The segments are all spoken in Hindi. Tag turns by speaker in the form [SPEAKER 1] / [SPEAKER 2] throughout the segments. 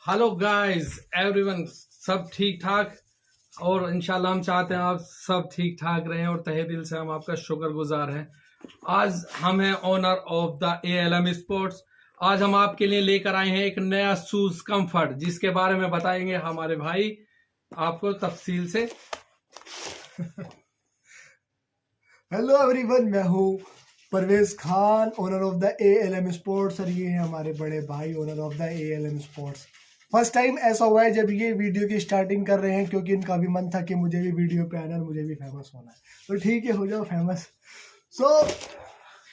[SPEAKER 1] हेलो गाइस एवरीवन, सब ठीक ठाक। और इंशाल्लाह हम चाहते हैं आप सब ठीक ठाक रहें और तहे दिल से हम आपका शुक्रगुजार हैं। आज हम हैं owner of the ALM sports. आज हम आपके लिए लेकर आए हैं एक नया शूज कंफर्ट, जिसके बारे में बताएंगे हमारे भाई आपको तफसील से।
[SPEAKER 2] हेलो एवरीवन, मैं हूँ Parvez Khan, owner of the ALM sports. और ये है हमारे बड़े भाई, owner of the ALM sports. First time ऐसा हुआ है जब ये वीडियो की स्टार्टिंग कर रहे हैं, क्योंकि इनका भी मन था कि मुझे भी वीडियो पे आना और मुझे भी फेमस होना है। तो ठीक है, हो जाओ फेमस। सो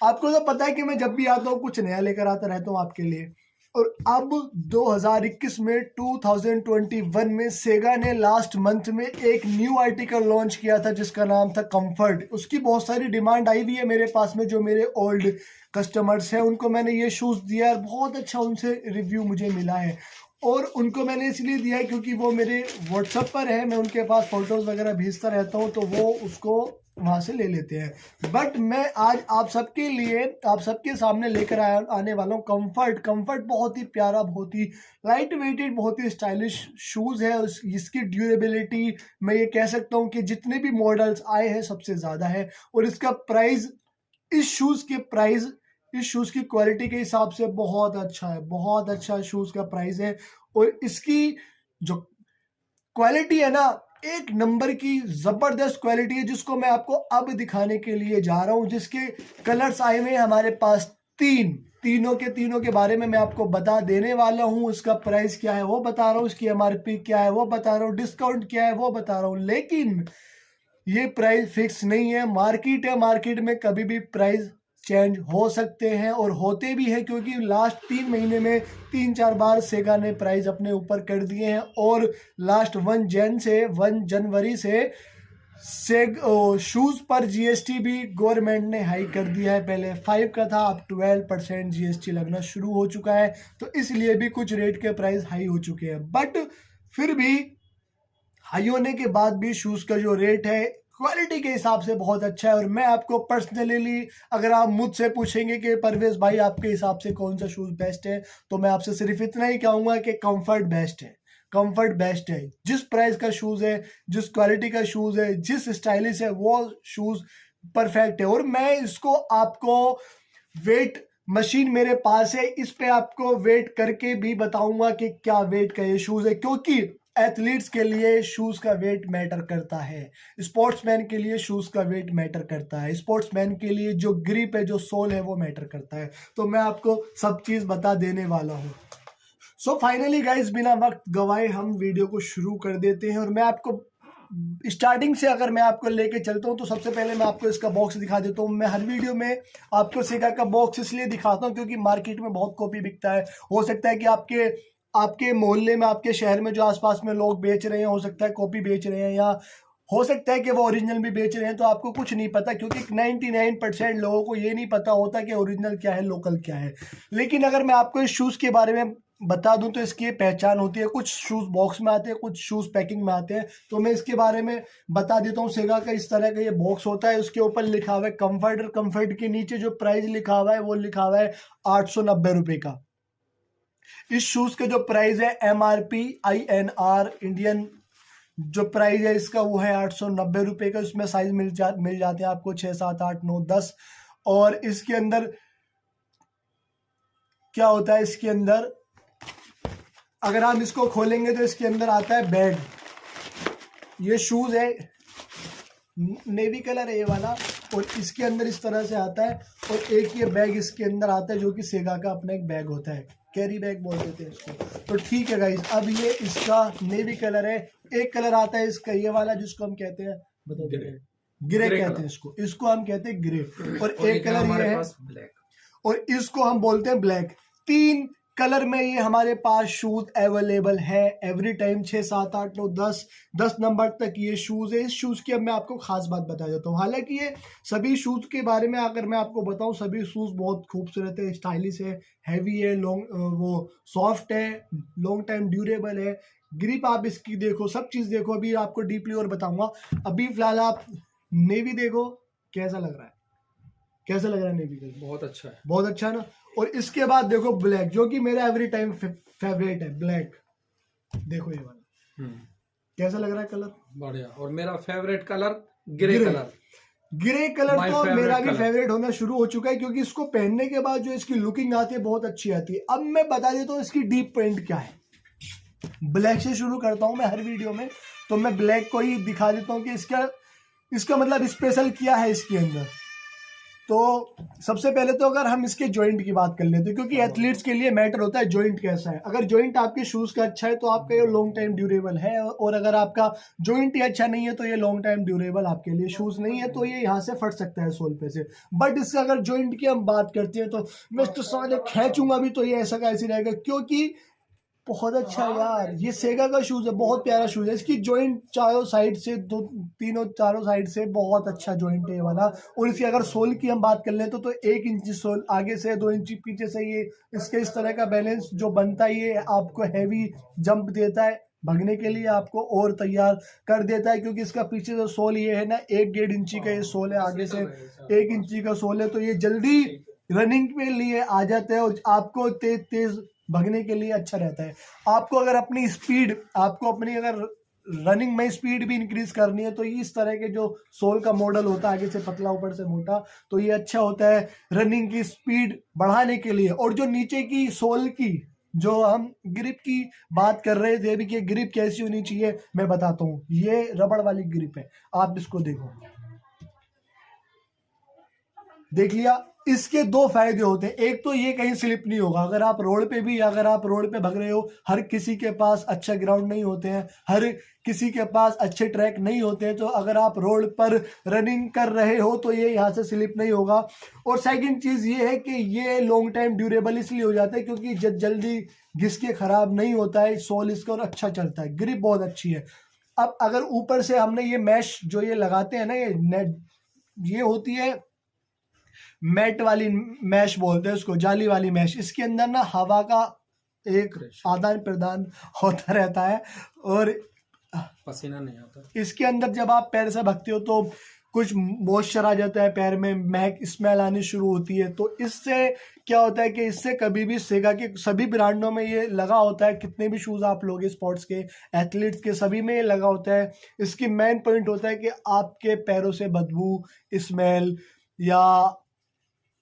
[SPEAKER 2] आपको तो पता है कि मैं जब भी आता हूँ कुछ नया लेकर आता रहता हूँ आपके लिए। और अब 2021 में 2021 में सेगा ने लास्ट मंथ में एक न्यू आर्टिकल लॉन्च किया था जिसका नाम था कंफर्ट। उसकी बहुत सारी डिमांड आई हुई है मेरे पास में। जो मेरे ओल्ड कस्टमर्स हैं उनको मैंने ये शूज़ दिया है, बहुत अच्छा उनसे रिव्यू मुझे मिला है। और उनको मैंने इसलिए दिया है क्योंकि वो मेरे व्हाट्सएप पर है, मैं उनके पास फ़ोटोज़ वगैरह भेजता रहता हूँ, तो वो उसको वहाँ से ले लेते हैं। बट मैं आज आप सबके लिए, आप सबके सामने लेकर आने वाला हूँ कंफर्ट बहुत ही प्यारा, बहुत ही लाइट वेटेड, बहुत ही स्टाइलिश शूज़ है। इसकी ड्यूरेबिलिटी मैं ये कह सकता हूँ कि जितने भी मॉडल्स आए हैं सबसे ज़्यादा है। और इसका प्राइस, इस शूज़ के प्राइस, इस शूज़ की क्वालिटी के हिसाब से बहुत अच्छा है, बहुत अच्छा शूज़ का प्राइस है। और इसकी जो क्वालिटी है ना, एक नंबर की ज़बरदस्त क्वालिटी है, जिसको मैं आपको अब दिखाने के लिए जा रहा हूँ। जिसके कलर्स आए हुए हैं हमारे पास तीनों के बारे में मैं आपको बता देने वाला हूँ। उसका प्राइस क्या है वो बता रहा हूँ, उसकी MRP क्या है वो बता रहा हूँ, डिस्काउंट क्या है वो बता रहा हूँ। लेकिन ये प्राइस फिक्स नहीं है, मार्केट है, मार्केट में कभी भी प्राइस चेंज हो सकते हैं और होते भी हैं, क्योंकि लास्ट 3 महीने में 3-4 बार सेगा ने प्राइस अपने ऊपर कर दिए हैं। और लास्ट 1 जनवरी से शूज़ पर GST भी गवर्नमेंट ने हाई कर दिया है। पहले 5 का था, अब 12% GST लगना शुरू हो चुका है। तो इसलिए भी कुछ रेट के प्राइस हाई हो चुके हैं। बट फिर भी हाई होने के बाद भी शूज़ का जो रेट है क्वालिटी के हिसाब से बहुत अच्छा है। और मैं आपको पर्सनली, अगर आप मुझसे पूछेंगे कि परवेज भाई आपके हिसाब से कौन सा शूज़ बेस्ट है, तो मैं आपसे सिर्फ इतना ही कहूँगा कि कंफर्ट बेस्ट है। कंफर्ट बेस्ट है। जिस प्राइस का शूज़ है, जिस क्वालिटी का शूज़ है, जिस स्टाइलिश है, वो शूज़ परफेक्ट है। और मैं इसको आपको वेट मशीन मेरे पास है, इस पे आपको वेट करके भी बताऊंगा कि क्या वेट का ये शूज़ है, क्योंकि एथलीट्स के लिए शूज़ का वेट मैटर करता है, स्पोर्ट्समैन के लिए शूज़ का वेट मैटर करता है, स्पोर्ट्समैन के लिए जो ग्रिप है, जो सोल है, वो मैटर करता है। तो मैं आपको सब चीज़ बता देने वाला हूँ। सो फाइनली गाइज, बिना वक्त गवाए हम वीडियो को शुरू कर देते हैं। और मैं आपको स्टार्टिंग से अगर मैं आपको लेके चलता हूँ, तो सबसे पहले मैं आपको इसका बॉक्स दिखा देता हूँ। मैं हर वीडियो में आपको सेगा का बॉक्स इसलिए दिखाता हूँ क्योंकि मार्केट में बहुत कॉपी बिकता है। हो सकता है कि आपके मोहल्ले में, आपके शहर में जो आसपास में लोग बेच रहे हैं, हो सकता है कॉपी बेच रहे हैं, या हो सकता है कि वो ओरिजिनल भी बेच रहे हैं। तो आपको कुछ नहीं पता, क्योंकि 99% लोगों को ये नहीं पता होता कि ओरिजिनल क्या है, लोकल क्या है। लेकिन अगर मैं आपको इस शूज़ के बारे में बता दूं तो इसकी पहचान होती है। कुछ शूज़ बॉक्स में आते हैं, कुछ शूज़ पैकिंग में आते हैं। तो मैं इसके बारे में बता देता हूँ। सेगा का इस तरह का ये बॉक्स होता है, उसके ऊपर लिखा हुआ है कंफर्ट, और कंफर्ट के नीचे जो प्राइस लिखा हुआ है वो लिखा हुआ है 890 रुपये का। इस शूज़ का जो प्राइस है MRP INR इंडियन जो प्राइस है इसका, वो है 890 रुपये का। इसमें साइज मिल जाते हैं आपको 6, 7, 8, 9, 10। और इसके अंदर क्या होता है, इसके अंदर अगर हम इसको खोलेंगे तो इसके अंदर आता है बैग। ये शूज़ है, नेवी कलर है ये वाला, और इसके अंदर इस तरह से आता है। और एक ये बैग इसके अंदर आता है, जो कि सेगा का अपना एक बैग होता है, कैरी बैग बोल देते हैं इसको। तो ठीक है गाइस, अब ये इसका नेवी कलर है। एक कलर आता है इसका ये वाला, जिसको हम कहते हैं, बताओ, ग्रे कहते हैं इसको हम कहते हैं ग्रे। और एक कलर ये है ब्लैक, और इसको हम बोलते हैं ब्लैक। 3 कलर में ये हमारे पास शूज अवेलेबल है एवरी टाइम। 6, 7, 8, 9, 10 नंबर तक ये शूज़ है। इस शूज़ की अब मैं आपको खास बात बता देता हूँ। हालांकि ये सभी शूज़ के बारे में अगर मैं आपको बताऊँ, सभी शूज़ बहुत खूबसूरत है, स्टाइलिश है, हैवी है, वो सॉफ्ट है, लॉन्ग टाइम ड्यूरेबल है, ग्रिप आप इसकी देखो, सब चीज़ देखो। अभी आपको डीपली और बताऊंगा। अभी फिलहाल आप नेवी देखो, कैसा लग रहा है, कैसा लग रहा है नेवी कलर?
[SPEAKER 1] बहुत अच्छा है,
[SPEAKER 2] बहुत अच्छा है ना। और इसके बाद देखो ब्लैक, जो कि मेरा एवरी टाइम फेवरेट है, ब्लैक। देखो ये वाला
[SPEAKER 1] हम्म,
[SPEAKER 2] कैसा लग रहा है कलर।
[SPEAKER 1] बढ़िया। और मेरा favourite colour grey
[SPEAKER 2] grey.
[SPEAKER 1] Colour.
[SPEAKER 2] Grey colour
[SPEAKER 1] My
[SPEAKER 2] तो
[SPEAKER 1] favorite
[SPEAKER 2] मेरा भी
[SPEAKER 1] color.
[SPEAKER 2] फेवरेट होना शुरू हो चुका है, क्योंकि इसको पहनने के बाद जो इसकी लुकिंग आती है बहुत अच्छी आती है। अब मैं बता देता हूँ इसकी डीप पेंट क्या है। ब्लैक से शुरू करता हूँ मैं हर वीडियो में, तो मैं ब्लैक को ही दिखा देता हूँ कि इसका मतलब स्पेशल क्या है इसके अंदर। तो सबसे पहले तो अगर हम इसके जॉइंट की बात कर लेते हैं, क्योंकि एथलीट्स के लिए मैटर होता है जॉइंट कैसा है। अगर जॉइंट आपके शूज का अच्छा है तो आपका ये लॉन्ग टाइम ड्यूरेबल है, और अगर आपका जॉइंट ही अच्छा नहीं है तो ये लॉन्ग टाइम ड्यूरेबल आपके लिए शूज नहीं है, तो ये यहाँ से फट सकता है सोल पे से। बट इसका अगर जॉइंट की हम बात करते हैं तो मैं इसको साले खींचूंगा भी तो ये ऐसा का ऐसे रहेगा, क्योंकि बहुत अच्छा है यार। ये सेगा का शूज है, बहुत प्यारा शूज है। इसकी जॉइंट चारों साइड से चारों साइड से बहुत अच्छा जॉइंट है ये वाला। और इसकी अगर सोल की हम बात कर लें तो 1 इंच सोल आगे से 2 इंच पीछे से, ये इसके इस तरह का बैलेंस जो बनता है ये आपको हैवी जंप देता है, भगने के लिए आपको और तैयार कर देता है। क्योंकि इसका पीछे जो सोल ये है ना 1-1.5 इंची का ये सोल है, आगे से 1 इंची का सोल है, तो ये जल्दी रनिंग के लिए आ जाता है और आपको तेज तेज भगने के लिए अच्छा रहता है। आपको अगर अपनी स्पीड, आपको अपनी अगर रनिंग में स्पीड भी इंक्रीज करनी है तो इस तरह के जो सोल का मॉडल होता है, आगे से पतला ऊपर से मोटा, तो ये अच्छा होता है रनिंग की स्पीड बढ़ाने के लिए। और जो नीचे की सोल की जो हम ग्रिप की बात कर रहे थे अभी कि ग्रिप कैसी होनी चाहिए, मैं बताता हूँ। ये रबड़ वाली ग्रिप है, आप इसको देखो, देख लिया। इसके 2 फायदे होते हैं। एक तो ये कहीं स्लिप नहीं होगा। अगर आप रोड पे भी, अगर आप रोड पे भग रहे हो, हर किसी के पास अच्छा ग्राउंड नहीं होते हैं, हर किसी के पास अच्छे ट्रैक नहीं होते हैं, तो अगर आप रोड पर रनिंग कर रहे हो तो ये यहाँ से स्लिप नहीं होगा। और सेकंड चीज ये है कि ये लॉन्ग टाइम ड्यूरेबल इसलिए हो जाता है क्योंकि जल्दी घिस के खराब नहीं होता है सोल इसका, और अच्छा चलता है, ग्रिप बहुत अच्छी है। अब अगर ऊपर से हमने ये मैश जो ये लगाते हैं ना, ये नेट, ये होती है मैट वाली मैश बोलते हैं उसको, जाली वाली मैश। इसके अंदर ना हवा का एक आदान प्रदान होता रहता है और
[SPEAKER 1] पसीना नहीं आता।
[SPEAKER 2] इसके अंदर जब आप पैर से भगते हो तो कुछ मॉइस्चर आ जाता है पैर में, महक स्मेल आनी शुरू होती है। तो इससे क्या होता है कि इससे कभी भी सेगा के सभी ब्रांडों में ये लगा होता है, कितने भी शूज़ आप लोगे स्पोर्ट्स के, एथलीट्स के, सभी में ये लगा होता है। इसकी मेन पॉइंट होता है कि आपके पैरों से बदबू, स्मेल या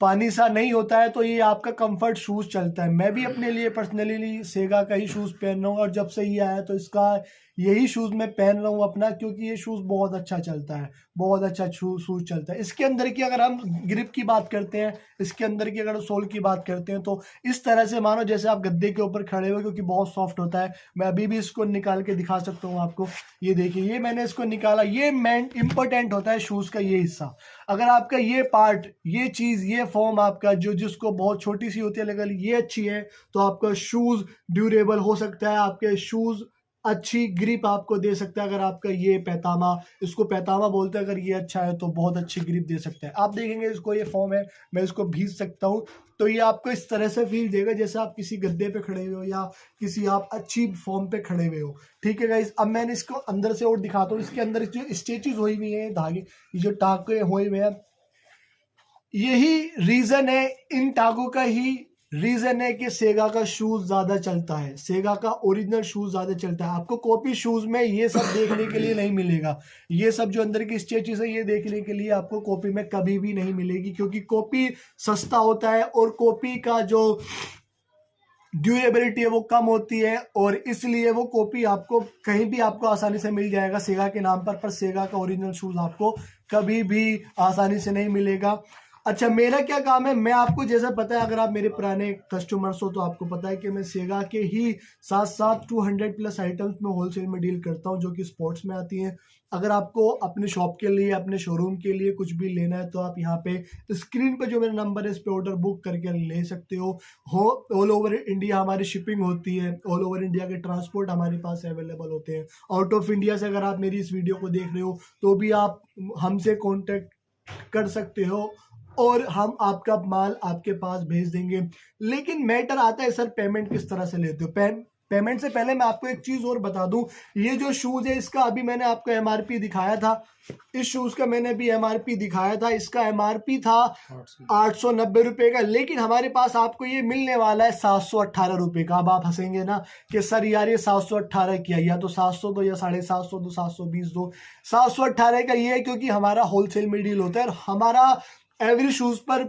[SPEAKER 2] पानी सा नहीं होता है, तो ये आपका कंफर्ट शूज़ चलता है। मैं भी अपने लिए पर्सनली सेगा का ही शूज़ पहन रहा हूँ, और जब से ये आया तो इसका यही शूज़ मैं पहन रहा हूँ अपना, क्योंकि ये शूज़ बहुत अच्छा चलता है, बहुत अच्छा शूज़ चलता है। इसके अंदर की अगर हम ग्रिप की बात करते हैं, इसके अंदर की अगर सोल की बात करते हैं, तो इस तरह से मानो जैसे आप गद्दे के ऊपर खड़े हो, क्योंकि बहुत सॉफ्ट होता है। मैं अभी भी इसको निकाल के दिखा सकता हूँ आपको, ये देखिए, ये मैंने इसको निकाला। ये मेन इंपॉर्टेंट होता है शूज़ का ये हिस्सा। अगर आपका ये पार्ट, ये चीज़, ये फॉर्म आपका जो जिसको बहुत छोटी सी होती है लेकिन ये अच्छी है, तो आपका शूज़ ड्यूरेबल हो सकता है, आपके शूज़ अच्छी ग्रिप आपको दे सकता है। अगर आपका ये पैतामा, इसको पैतामा बोलते हैं, अगर ये अच्छा है तो बहुत अच्छी ग्रिप दे सकता है। आप देखेंगे इसको, ये फॉर्म है, मैं इसको भींच सकता हूँ, तो ये आपको इस तरह से फील देगा जैसे आप किसी गद्दे पे खड़े हुए हो या किसी आप अच्छी फॉर्म पे खड़े हुए हो। ठीक है गाइस, अब मैंने इसको अंदर से और दिखाता हूँ। इसके अंदर जो स्टिचेस हुई हुई है, धागे, ये जो टाके हुए हुए हैं, यही रीजन है, इन टागों का ही रीजन है कि सेगा का शूज ज्यादा चलता है, सेगा का ओरिजिनल शूज ज्यादा चलता है। आपको कॉपी शूज में ये सब देखने के लिए नहीं मिलेगा। ये सब जो अंदर की स्टिचेस है ये देखने के लिए आपको कॉपी में कभी भी नहीं मिलेगी, क्योंकि कॉपी सस्ता होता है और कॉपी का जो ड्यूरेबिलिटी है वो कम होती है, और इसलिए वो कॉपी आपको कहीं भी आपको आसानी से मिल जाएगा सेगा के नाम पर सेगा का ओरिजिनल शूज आपको कभी भी आसानी से नहीं मिलेगा। अच्छा, मेरा क्या काम है, मैं आपको जैसा पता है, अगर आप मेरे पुराने कस्टमर्स हो तो आपको पता है कि मैं सेगा के ही साथ साथ 200+ आइटम्स में होलसेल में डील करता हूं जो कि स्पोर्ट्स में आती हैं। अगर आपको अपने शॉप के लिए, अपने शोरूम के लिए कुछ भी लेना है तो आप यहाँ पे स्क्रीन पे जो मेरा नंबर है इस पे ऑर्डर बुक करके ले सकते हो। ऑल ओवर इंडिया हमारी शिपिंग होती है, ऑल ओवर इंडिया के ट्रांसपोर्ट हमारे पास अवेलेबल होते हैं। आउट ऑफ इंडिया से अगर आप मेरी इस वीडियो को देख रहे हो तो भी आप हमसे कॉन्टेक्ट कर सकते हो और हम आपका माल आपके पास भेज देंगे। लेकिन मैटर आता है सर पेमेंट किस तरह से लेते हो। पेमेंट से पहले मैं आपको एक चीज और बता दूं, ये जो शूज है इसका अभी मैंने आपको एमआरपी दिखाया था, इस शूज का मैंने भी एमआरपी दिखाया था, इसका एमआरपी था 890 रुपए का, लेकिन हमारे पास आपको ये मिलने वाला है 718 रुपए का। अब आप हंसेंगे ना कि सर यार ये 718 किया, या तो 700 दो या 750 दो, 720 दो। 718 का ये है क्योंकि हमारा होलसेल में डील होता है और हमारा एवरी शूज पर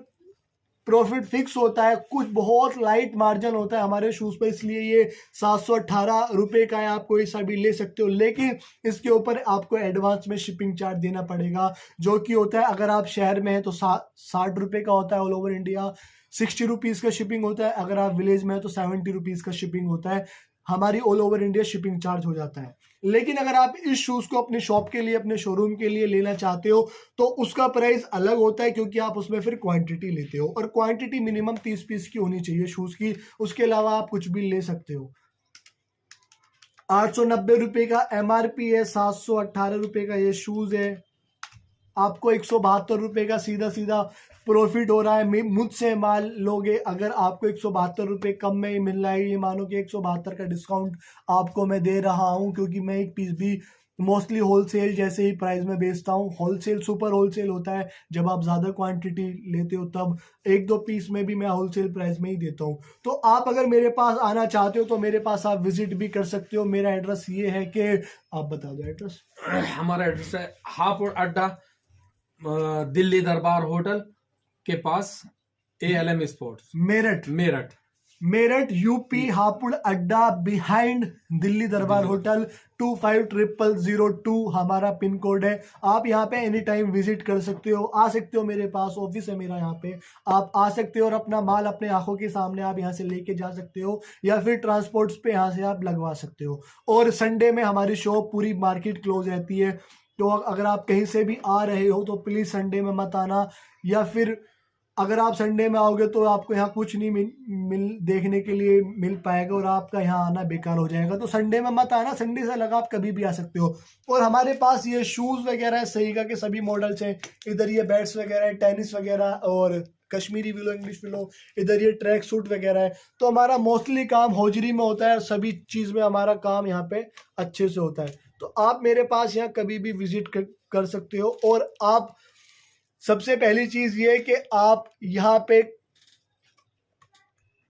[SPEAKER 2] प्रॉफिट फिक्स होता है, कुछ बहुत लाइट मार्जिन होता है हमारे शूज पे, इसलिए ये 718 रुपए का है। आप कोई सा भी ले सकते हो, लेकिन इसके ऊपर आपको एडवांस में शिपिंग चार्ज देना पड़ेगा, जो कि होता है अगर आप शहर में हैं तो 60 रुपए का होता है ऑल ओवर इंडिया, 60 रुपीज़ का शिपिंग होता है। अगर आप विलेज में हैं तो 70 रुपीज़ का शिपिंग होता है, हमारी all over India shipping charge हो जाता है। लेकिन अगर आप इस शूज़ को अपने शॉप के लिए, अपने शोरूम के लिए लेना चाहते हो तो उसका प्राइस अलग होता है, क्योंकि आप उसमें फिर क्वांटिटी लेते हो और क्वांटिटी मिनिमम 30 पीस की होनी चाहिए शूज़ की, उसके अलावा आप कुछ भी ले सकते हो। 890 रुपये का एमआरपी है, 718 रुपये का ये शूज़ है, आपको 172 रुपये का सीधा सीधा प्रॉफिट हो रहा है। मुझसे माल लोगे अगर आपको 172 रुपये कम में ही मिल रहा है, ये मानो कि 172 का डिस्काउंट आपको मैं दे रहा हूँ, क्योंकि मैं एक पीस भी मोस्टली होलसेल जैसे ही प्राइस में बेचता हूँ। होलसेल सुपर होलसेल होता है, जब आप ज़्यादा क्वांटिटी लेते हो तब 1-2 पीस में भी मैं होलसेल प्राइस में ही देता हूँ। तो आप अगर मेरे पास आना चाहते हो तो मेरे पास आप विजिट भी कर सकते हो। मेरा एड्रेस ये है कि आप बता दो एड्रेस।
[SPEAKER 1] हमारा एड्रेस है हापुड़ अड्डा, दिल्ली दरबार होटल के पास, ALM sports, Meerut UP, Hapur अड्डा बिहाइंड दिल्ली दरबार होटल, 250002 हमारा पिन कोड है। आप यहाँ पे एनी टाइम विजिट कर सकते हो, आ सकते हो, मेरे पास ऑफिस है मेरा यहाँ पे, आप आ सकते हो और अपना माल अपने आंखों के सामने आप यहाँ से लेके जा सकते हो, या फिर ट्रांसपोर्ट्स पे यहाँ से आप लगवा सकते हो। और संडे में हमारी शॉप पूरी मार्केट क्लोज रहती है, तो अगर आप कहीं से भी आ रहे हो तो प्लीज़ संडे में मत आना, या फिर अगर आप संडे में आओगे तो आपको यहाँ कुछ नहीं मिल देखने के लिए मिल पाएगा और आपका यहाँ आना बेकार हो जाएगा। तो संडे में मत आना, संडे से लगा आप कभी भी आ सकते हो। और हमारे पास ये शूज़ वगैरह है, सही का के सभी मॉडल्स हैं। इधर ये बैट्स वगैरह है, टेनिस वगैरह और कश्मीरी भी लो, इंग्लिश भी लो, इधर ये ट्रैक सूट वगैरह है। तो हमारा मोस्टली काम होजरी में होता है, सभी चीज़ में हमारा काम यहाँ पे अच्छे से होता है। तो आप मेरे पास यहाँ कभी भी विजिट कर सकते हो। और आप सबसे पहली चीज़ ये है कि आप यहाँ पे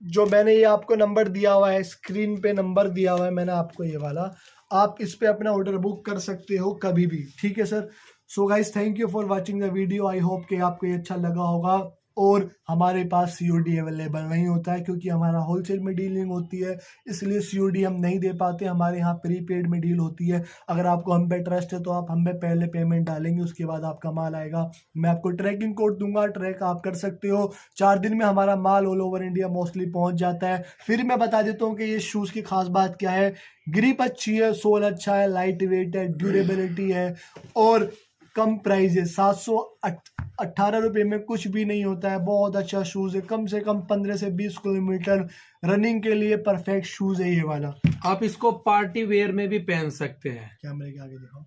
[SPEAKER 1] जो मैंने ये आपको नंबर दिया हुआ है, स्क्रीन पे नंबर दिया हुआ है मैंने आपको ये वाला, आप इस पे अपना ऑर्डर बुक कर सकते हो कभी भी, ठीक है sir. So guys, thank you for watching the video. I hope कि आपको ये अच्छा लगा होगा। और हमारे पास COD अवेलेबल नहीं होता है, क्योंकि हमारा होलसेल में डीलिंग होती है, इसलिए COD हम नहीं दे पाते। हमारे यहाँ प्रीपेड में डील होती है। अगर आपको हम पे ट्रस्ट है तो आप हम पे पहले पेमेंट डालेंगे, उसके बाद आपका माल आएगा। मैं आपको ट्रैकिंग कोड दूंगा, ट्रैक आप कर सकते हो। 4 दिन में हमारा माल ऑल ओवर इंडिया मोस्टली पहुँच जाता है। फिर मैं बता देता हूँ कि ये शूज़ की खास बात क्या है। ग्रिप अच्छी है, सोल अच्छा है, लाइट वेट है, ड्यूरेबिलिटी है और कम प्राइस है। 718 रुपये में कुछ भी नहीं होता है। बहुत अच्छा शूज़ है, कम से कम 15 से 20 किलोमीटर रनिंग के लिए परफेक्ट शूज़ है ये वाला। आप इसको पार्टी वेयर में भी पहन सकते हैं,
[SPEAKER 2] कैमरे के आगे दिखाओ।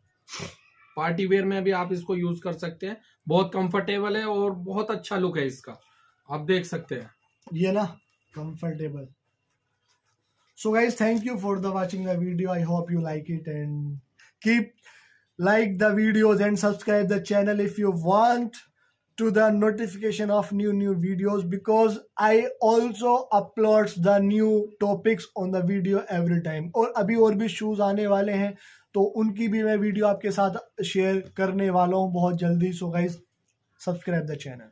[SPEAKER 1] पार्टी वेयर में भी आप इसको यूज कर सकते हैं। बहुत कंफर्टेबल है और बहुत अच्छा लुक है इसका, आप देख सकते हैं
[SPEAKER 2] ये ना, comfortable. So guys, thank you for the watching the video. I hope you like it and keep like the videos and subscribe the channel if you want to the notification of new videos, because I also uploads the new topics on the video every time। और अभी और भी शूज़ आने वाले हैं तो उनकी भी मैं वीडियो आपके साथ शेयर करने वाला हूँ बहुत जल्दी। So guys, subscribe the channel.